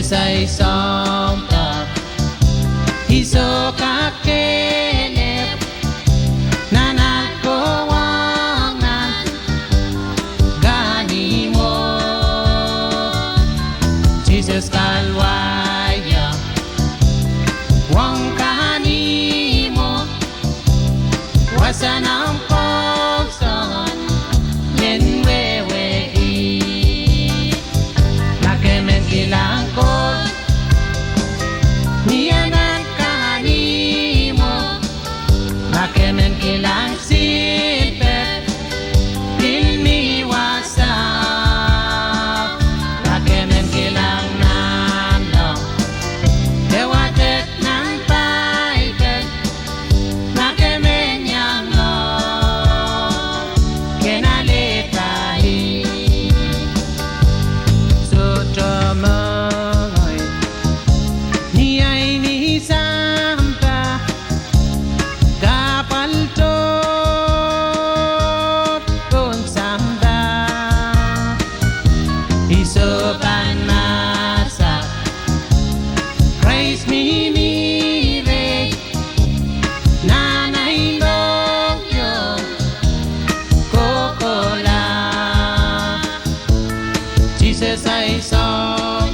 Jesus ay sompa hiso kakelep nanak kawangan gani mo Jesus kalwaya wang kahani mo wasan ang pagsan yen wewe nakemen kilang kot niya ng kahani mo nakemen kilang sipet ilmiwasap nakemen kilang nandong dewatet ng paitet nakemen yang no kenalitahi sutromoy niya'y nisampa kapaltot kung samda isupan masa praise me mire nanay lokyo kokola Jesus ay song